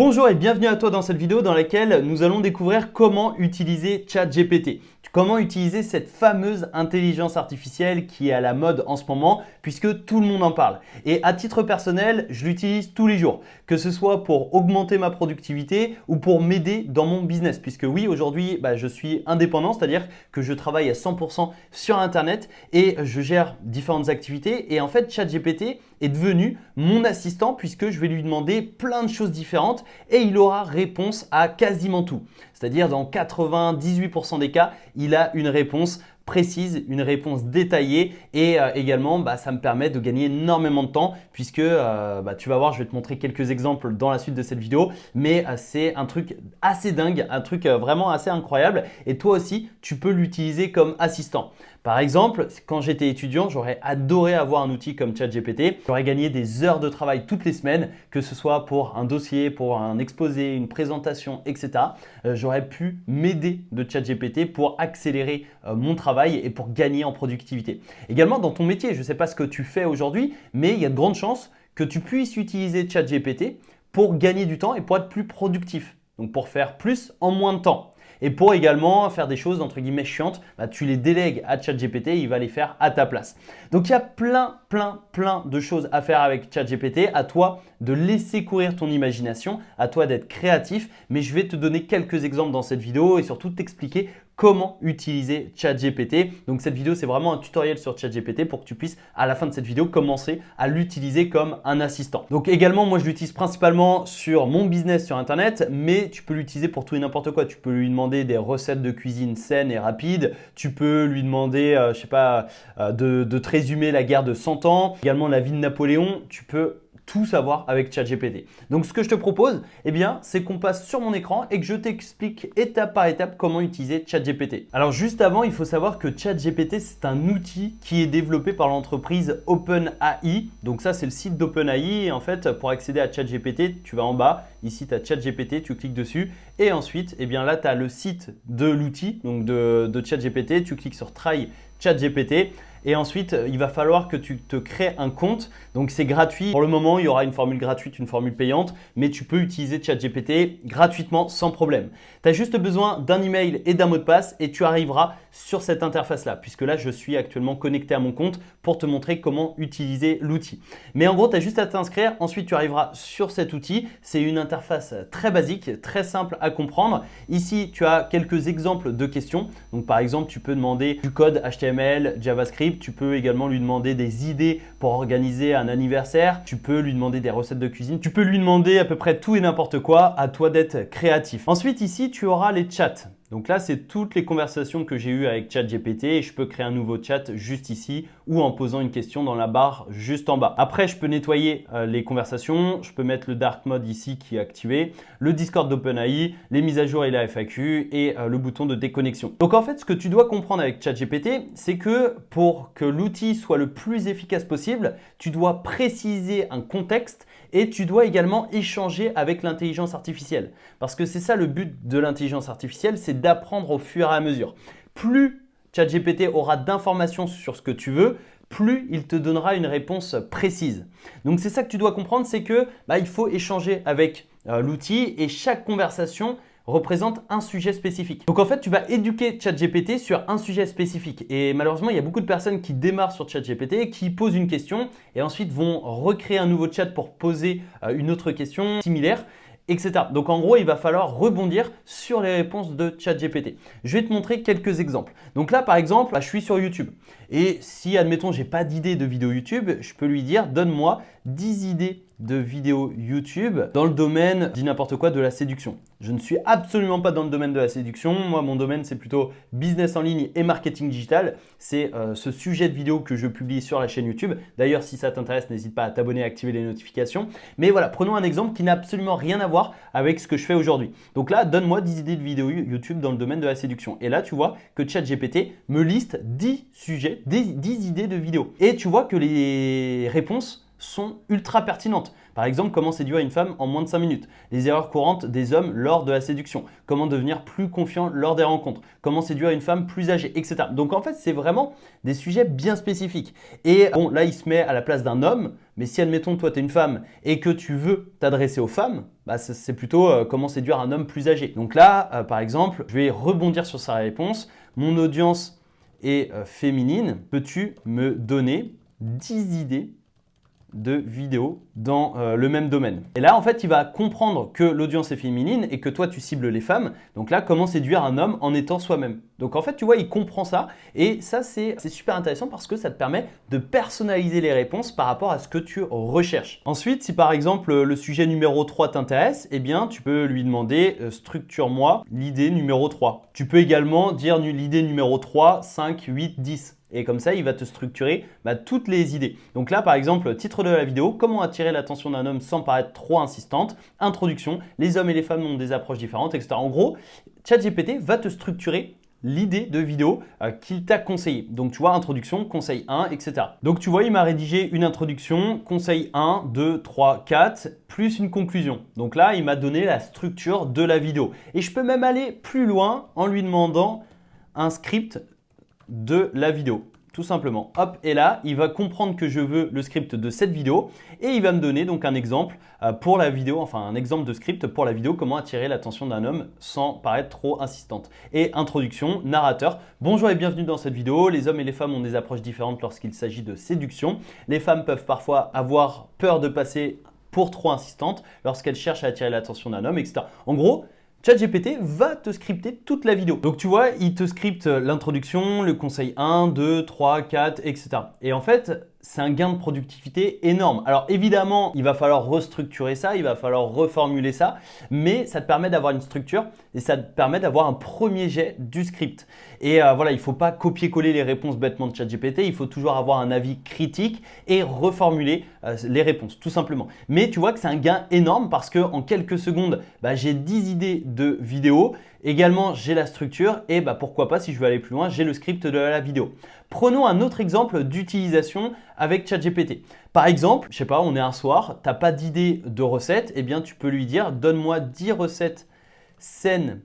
Bonjour et bienvenue à toi dans cette vidéo dans laquelle nous allons découvrir comment utiliser ChatGPT. Comment utiliser cette fameuse intelligence artificielle qui est à la mode en ce moment puisque tout le monde en parle. Et à titre personnel, je l'utilise tous les jours, que ce soit pour augmenter ma productivité ou pour m'aider dans mon business. Puisque oui, aujourd'hui, je suis indépendant, c'est-à-dire que je travaille à 100% sur Internet et je gère différentes activités. Et en fait, ChatGPT est devenu mon assistant puisque je vais lui demander plein de choses différentes et il aura réponse à quasiment tout. C'est-à-dire dans 98% des cas, il a une réponse précise, une réponse détaillée et également ça me permet de gagner énormément de temps puisque tu vas voir, je vais te montrer quelques exemples dans la suite de cette vidéo, mais c'est un truc assez dingue, un truc vraiment assez incroyable et toi aussi tu peux l'utiliser comme assistant. Par exemple, quand j'étais étudiant, j'aurais adoré avoir un outil comme ChatGPT. J'aurais gagné des heures de travail toutes les semaines, que ce soit pour un dossier, pour un exposé, une présentation, etc. J'aurais pu m'aider de ChatGPT pour accélérer mon travail et pour gagner en productivité. Également dans ton métier, je ne sais pas ce que tu fais aujourd'hui, mais il y a de grandes chances que tu puisses utiliser ChatGPT pour gagner du temps et pour être plus productif. Donc pour faire plus en moins de temps. Et pour également faire des choses entre guillemets chiantes, tu les délègues à ChatGPT, il va les faire à ta place. Donc il y a plein de choses à faire avec ChatGPT. À toi de laisser courir ton imagination, à toi d'être créatif. Mais je vais te donner quelques exemples dans cette vidéo et surtout t'expliquer comment utiliser ChatGPT. Donc cette vidéo, c'est vraiment un tutoriel sur ChatGPT pour que tu puisses à la fin de cette vidéo commencer à l'utiliser comme un assistant. Donc également, moi je l'utilise principalement sur mon business sur Internet, mais tu peux l'utiliser pour tout et n'importe quoi. Tu peux lui demander des recettes de cuisine saines et rapides. Tu peux lui demander, de te résumer la guerre de 100 ans. Également la vie de Napoléon. Tu peux tout savoir avec ChatGPT. Donc ce que je te propose, c'est qu'on passe sur mon écran et que je t'explique étape par étape comment utiliser ChatGPT. Alors juste avant, il faut savoir que ChatGPT, c'est un outil qui est développé par l'entreprise OpenAI. Donc ça, c'est le site d'OpenAI. Et en fait, pour accéder à ChatGPT, tu vas en bas. Ici, tu as ChatGPT, tu cliques dessus. Et ensuite, là, tu as le site de l'outil, donc de ChatGPT. Tu cliques sur Try ChatGPT. Et ensuite, il va falloir que tu te crées un compte. Donc, c'est gratuit. Pour le moment, il y aura une formule gratuite, une formule payante, mais tu peux utiliser ChatGPT gratuitement sans problème. Tu as juste besoin d'un email et d'un mot de passe et tu arriveras sur cette interface-là, puisque là, je suis actuellement connecté à mon compte pour te montrer comment utiliser l'outil. Mais en gros, tu as juste à t'inscrire. Ensuite, tu arriveras sur cet outil. C'est une interface très basique, très simple à comprendre. Ici, tu as quelques exemples de questions. Donc, par exemple, tu peux demander du code HTML, JavaScript. Tu peux également lui demander des idées pour organiser un anniversaire. Tu peux lui demander des recettes de cuisine. Tu peux lui demander à peu près tout et n'importe quoi. À toi d'être créatif. Ensuite, ici, tu auras les chats. Donc là, c'est toutes les conversations que j'ai eues avec ChatGPT et je peux créer un nouveau chat juste ici ou en posant une question dans la barre juste en bas. Après, je peux nettoyer les conversations. Je peux mettre le dark mode ici qui est activé, le Discord d'OpenAI, les mises à jour et la FAQ et le bouton de déconnexion. Donc en fait, ce que tu dois comprendre avec ChatGPT, c'est que pour que l'outil soit le plus efficace possible, tu dois préciser un contexte et tu dois également échanger avec l'intelligence artificielle. Parce que c'est ça le but de l'intelligence artificielle, c'est d'apprendre au fur et à mesure. Plus ChatGPT aura d'informations sur ce que tu veux, plus il te donnera une réponse précise. Donc c'est ça que tu dois comprendre, c'est que il faut échanger avec l'outil et chaque conversation représente un sujet spécifique. Donc en fait, tu vas éduquer ChatGPT sur un sujet spécifique. Et malheureusement, il y a beaucoup de personnes qui démarrent sur ChatGPT, qui posent une question et ensuite vont recréer un nouveau chat pour poser une autre question similaire, etc. Donc en gros, il va falloir rebondir sur les réponses de ChatGPT. Je vais te montrer quelques exemples. Donc là, par exemple, je suis sur YouTube. Et si, admettons, j'ai pas d'idée de vidéo YouTube, je peux lui dire, donne-moi 10 idées de vidéos YouTube dans le domaine, dis n'importe quoi, de la séduction. Je ne suis absolument pas dans le domaine de la séduction. Moi, mon domaine, c'est plutôt business en ligne et marketing digital. C'est ce sujet de vidéo que je publie sur la chaîne YouTube. D'ailleurs, si ça t'intéresse, n'hésite pas à t'abonner et à activer les notifications. Mais voilà, prenons un exemple qui n'a absolument rien à voir avec ce que je fais aujourd'hui. Donc là, donne-moi 10 idées de vidéos YouTube dans le domaine de la séduction. Et là, tu vois que ChatGPT me liste 10 sujets, 10 idées de vidéos. Et tu vois que les réponses sont ultra pertinentes. Par exemple, comment séduire une femme en moins de 5 minutes, les erreurs courantes des hommes lors de la séduction, comment devenir plus confiant lors des rencontres, comment séduire une femme plus âgée, etc. Donc en fait, c'est vraiment des sujets bien spécifiques. Et bon, là, il se met à la place d'un homme, mais si admettons, toi, tu es une femme et que tu veux t'adresser aux femmes, bah, c'est plutôt comment séduire un homme plus âgé. Donc là, par exemple, je vais rebondir sur sa réponse. Mon audience est féminine. Peux-tu me donner 10 idées de vidéos dans le même domaine? Et là, en fait, il va comprendre que l'audience est féminine et que toi, tu cibles les femmes. Donc là, comment séduire un homme en étant soi-même? Donc en fait, tu vois, il comprend ça et ça, c'est super intéressant parce que ça te permet de personnaliser les réponses par rapport à ce que tu recherches. Ensuite, si par exemple, le sujet numéro 3 t'intéresse, eh bien, tu peux lui demander structure-moi l'idée numéro 3. Tu peux également dire l'idée numéro 3, 5, 8, 10. Et comme ça, il va te structurer toutes les idées. Donc là, par exemple, titre de la vidéo, comment attirer l'attention d'un homme sans paraître trop insistante. Introduction, les hommes et les femmes ont des approches différentes, etc. En gros, ChatGPT va te structurer l'idée de vidéo qu'il t'a conseillé. Donc tu vois, introduction, conseil 1, etc. Donc tu vois, il m'a rédigé une introduction, conseil 1, 2, 3, 4, plus une conclusion. Donc là, il m'a donné la structure de la vidéo. Et je peux même aller plus loin en lui demandant un script de la vidéo, tout simplement. Hop, et là, il va comprendre que je veux le script de cette vidéo et il va me donner donc un exemple pour la vidéo, enfin un exemple de script pour la vidéo, comment attirer l'attention d'un homme sans paraître trop insistante. Et introduction, narrateur. Bonjour et bienvenue dans cette vidéo. Les hommes et les femmes ont des approches différentes lorsqu'il s'agit de séduction. Les femmes peuvent parfois avoir peur de passer pour trop insistante lorsqu'elles cherchent à attirer l'attention d'un homme, etc. En gros, ChatGPT va te scripter toute la vidéo. Donc tu vois, il te scripte l'introduction, le conseil 1, 2, 3, 4, etc. Et en fait, c'est un gain de productivité énorme. Alors évidemment, il va falloir restructurer ça, il va falloir reformuler ça, mais ça te permet d'avoir une structure et ça te permet d'avoir un premier jet du script. Et voilà, il ne faut pas copier-coller les réponses bêtement de ChatGPT, il faut toujours avoir un avis critique et reformuler les réponses, tout simplement. Mais tu vois que c'est un gain énorme parce qu'en quelques secondes, j'ai 10 idées de vidéos. Également, j'ai la structure et pourquoi pas, si je veux aller plus loin, j'ai le script de la vidéo. Prenons un autre exemple d'utilisation avec ChatGPT. Par exemple, je sais pas, on est un soir, tu n'as pas d'idée de recette, eh bien tu peux lui dire donne-moi 10 recettes saines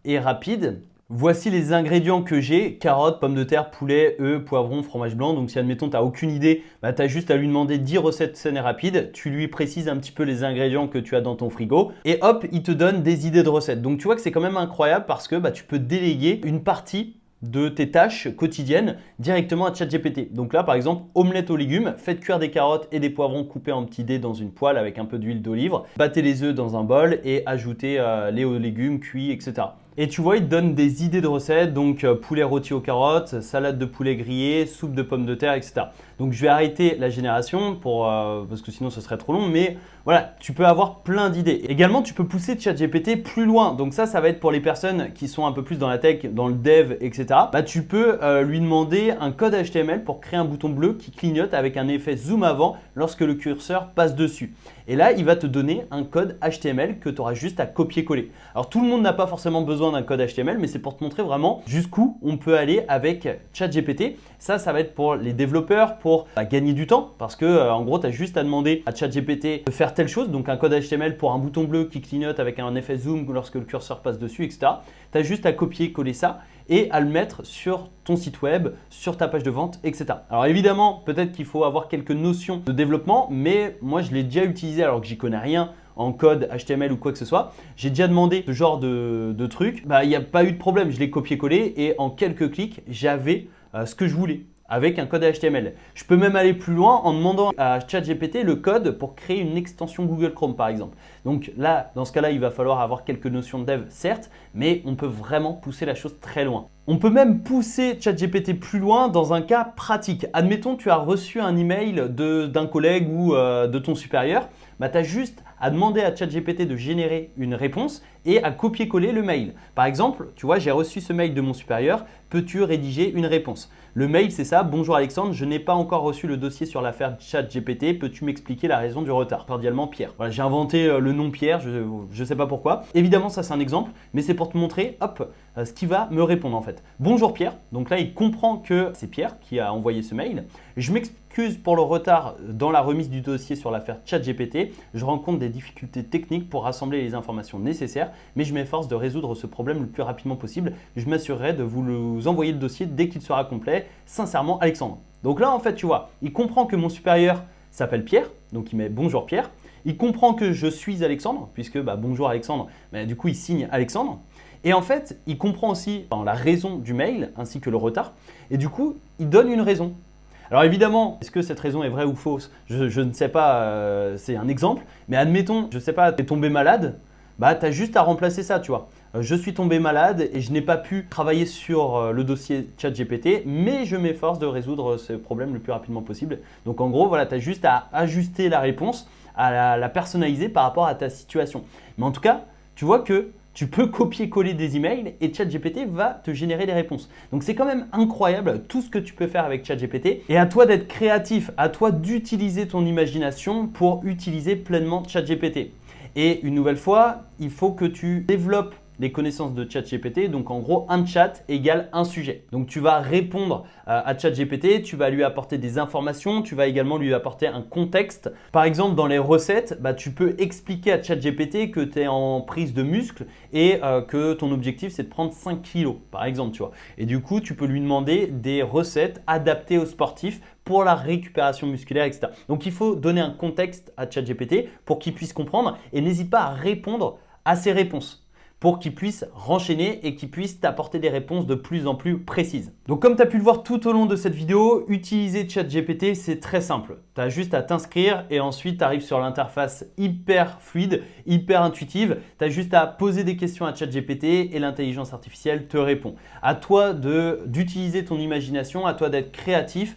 et rapides. Voici les ingrédients que j'ai, carottes, pommes de terre, poulet, œufs, poivrons, fromage blanc. Donc si admettons tu n'as aucune idée, tu as juste à lui demander 10 recettes saines et rapides. Tu lui précises un petit peu les ingrédients que tu as dans ton frigo et hop, il te donne des idées de recettes. Donc tu vois que c'est quand même incroyable parce que tu peux déléguer une partie de tes tâches quotidiennes directement à ChatGPT. Donc là, par exemple, omelette aux légumes, faites cuire des carottes et des poivrons coupés en petits dés dans une poêle avec un peu d'huile d'olive, battez les œufs dans un bol et ajoutez les légumes cuits, etc. Et tu vois, il te donne des idées de recettes, donc poulet rôti aux carottes, salade de poulet grillé, soupe de pommes de terre, etc. Donc je vais arrêter la génération parce que sinon ce serait trop long, mais voilà, tu peux avoir plein d'idées. Également, tu peux pousser ChatGPT plus loin. Donc ça va être pour les personnes qui sont un peu plus dans la tech, dans le dev, etc. Tu peux lui demander un code HTML pour créer un bouton bleu qui clignote avec un effet zoom avant lorsque le curseur passe dessus. Et là, il va te donner un code HTML que tu auras juste à copier-coller. Alors tout le monde n'a pas forcément besoin d'un code HTML, mais c'est pour te montrer vraiment jusqu'où on peut aller avec ChatGPT. Ça va être pour les développeurs, pour gagner du temps, parce que en gros, tu as juste à demander à ChatGPT de faire telle chose, donc un code HTML pour un bouton bleu qui clignote avec un effet zoom lorsque le curseur passe dessus, etc. Tu as juste à copier-coller ça et à le mettre sur ton site web, sur ta page de vente, etc. Alors évidemment, peut-être qu'il faut avoir quelques notions de développement, mais moi je l'ai déjà utilisé alors que j'y connais rien en code HTML ou quoi que ce soit. J'ai déjà demandé ce genre de truc. Il n'y a pas eu de problème, je l'ai copié-collé et en quelques clics, j'avais ce que je voulais avec un code HTML. Je peux même aller plus loin en demandant à ChatGPT le code pour créer une extension Google Chrome par exemple. Donc là, dans ce cas-là, il va falloir avoir quelques notions de dev, certes, mais on peut vraiment pousser la chose très loin. On peut même pousser ChatGPT plus loin dans un cas pratique. Admettons, tu as reçu un email d'un collègue ou de ton supérieur. Tu as juste à demander à ChatGPT de générer une réponse et à copier-coller le mail. Par exemple, tu vois, j'ai reçu ce mail de mon supérieur. Peux-tu rédiger une réponse? Le mail, c'est ça. Bonjour Alexandre, je n'ai pas encore reçu le dossier sur l'affaire ChatGPT. Peux-tu m'expliquer la raison du retard? Cordialement, Pierre. Voilà, j'ai inventé le nom Pierre, je ne sais pas pourquoi. Évidemment, ça c'est un exemple, mais c'est pour te montrer, hop, ce qui va me répondre en fait. Bonjour Pierre, donc là il comprend que c'est Pierre qui a envoyé ce mail. Je m'excuse pour le retard dans la remise du dossier sur l'affaire ChatGPT. Je rencontre des difficultés techniques pour rassembler les informations nécessaires, mais je m'efforce de résoudre ce problème le plus rapidement possible. Je m'assurerai de vous envoyer le dossier dès qu'il sera complet. Sincèrement, Alexandre. Donc là en fait, tu vois, il comprend que mon supérieur s'appelle Pierre, donc il met bonjour Pierre. Il comprend que je suis Alexandre, puisque bonjour Alexandre, du coup il signe Alexandre. Et en fait, il comprend aussi la raison du mail ainsi que le retard. Et du coup, il donne une raison. Alors évidemment, est-ce que cette raison est vraie ou fausse? Je ne sais pas, c'est un exemple. Mais admettons, je ne sais pas, tu es tombé malade, tu as juste à remplacer ça, tu vois. Je suis tombé malade et je n'ai pas pu travailler sur le dossier ChatGPT, mais je m'efforce de résoudre ce problème le plus rapidement possible. Donc en gros, voilà, tu as juste à ajuster la réponse, à la personnaliser par rapport à ta situation. Mais en tout cas, tu vois que tu peux copier-coller des emails et ChatGPT va te générer des réponses. Donc c'est quand même incroyable tout ce que tu peux faire avec ChatGPT. Et à toi d'être créatif, à toi d'utiliser ton imagination pour utiliser pleinement ChatGPT. Et une nouvelle fois, il faut que tu développes les connaissances de ChatGPT. Donc en gros, un chat égale un sujet. Donc tu vas répondre à ChatGPT, tu vas lui apporter des informations, tu vas également lui apporter un contexte. Par exemple, dans les recettes, tu peux expliquer à ChatGPT que tu es en prise de muscle et que ton objectif c'est de prendre 5 kilos, par exemple, tu vois. Et du coup, tu peux lui demander des recettes adaptées aux sportifs pour la récupération musculaire, etc. Donc il faut donner un contexte à ChatGPT pour qu'il puisse comprendre et n'hésite pas à répondre à ses réponses, pour qu'il puisse renchaîner et qu'il puisse t'apporter des réponses de plus en plus précises. Donc comme tu as pu le voir tout au long de cette vidéo, utiliser ChatGPT, c'est très simple. Tu as juste à t'inscrire et ensuite tu arrives sur l'interface hyper fluide, hyper intuitive. Tu as juste à poser des questions à ChatGPT et l'intelligence artificielle te répond. À toi d'utiliser ton imagination, à toi d'être créatif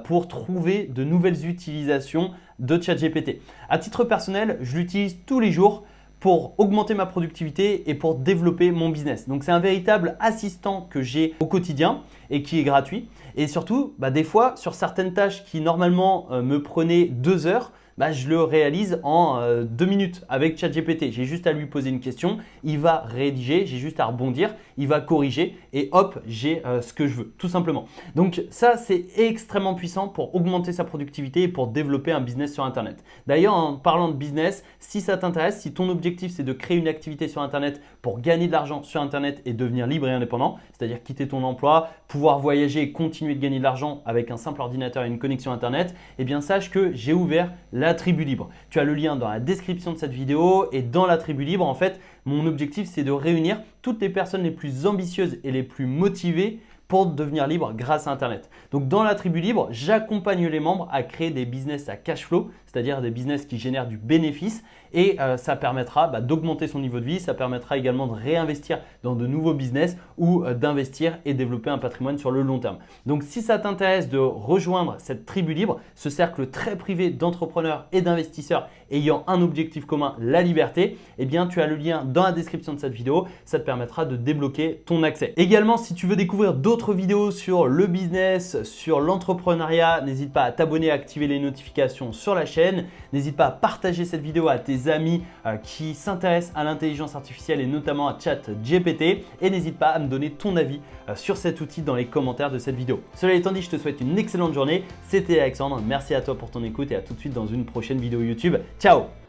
pour trouver de nouvelles utilisations de ChatGPT. À titre personnel, je l'utilise tous les jours pour augmenter ma productivité et pour développer mon business. Donc c'est un véritable assistant que j'ai au quotidien et qui est gratuit. Et surtout, des fois, sur certaines tâches qui normalement me prenaient 2 heures, je le réalise en 2 minutes avec ChatGPT. J'ai juste à lui poser une question, il va rédiger, j'ai juste à rebondir, il va corriger et hop, j'ai ce que je veux, tout simplement. Donc ça, c'est extrêmement puissant pour augmenter sa productivité et pour développer un business sur Internet. D'ailleurs, en parlant de business, si ça t'intéresse, si ton objectif c'est de créer une activité sur Internet pour gagner de l'argent sur Internet et devenir libre et indépendant, c'est-à-dire quitter ton emploi, pouvoir voyager et continuer de gagner de l'argent avec un simple ordinateur et une connexion Internet, eh bien sache que j'ai ouvert la tribu libre. Tu as le lien dans la description de cette vidéo et dans la tribu libre, en fait, mon objectif c'est de réunir toutes les personnes les plus ambitieuses et les plus motivées pour devenir libre grâce à Internet. Donc dans la tribu libre, j'accompagne les membres à créer des business à cash flow, c'est-à-dire des business qui génèrent du bénéfice et ça permettra d'augmenter son niveau de vie, ça permettra également de réinvestir dans de nouveaux business ou d'investir et développer un patrimoine sur le long terme. Donc si ça t'intéresse de rejoindre cette tribu libre, ce cercle très privé d'entrepreneurs et d'investisseurs ayant un objectif commun, la liberté, eh bien tu as le lien dans la description de cette vidéo, ça te permettra de débloquer ton accès. Également, si tu veux découvrir d'autres vidéos sur le business, sur l'entrepreneuriat, n'hésite pas à t'abonner, à activer les notifications sur la chaîne. N'hésite pas à partager cette vidéo à tes amis qui s'intéressent à l'intelligence artificielle et notamment à ChatGPT. Et n'hésite pas à me donner ton avis sur cet outil dans les commentaires de cette vidéo. Cela étant dit, je te souhaite une excellente journée. C'était Alexandre. Merci à toi pour ton écoute et à tout de suite dans une prochaine vidéo YouTube. Ciao!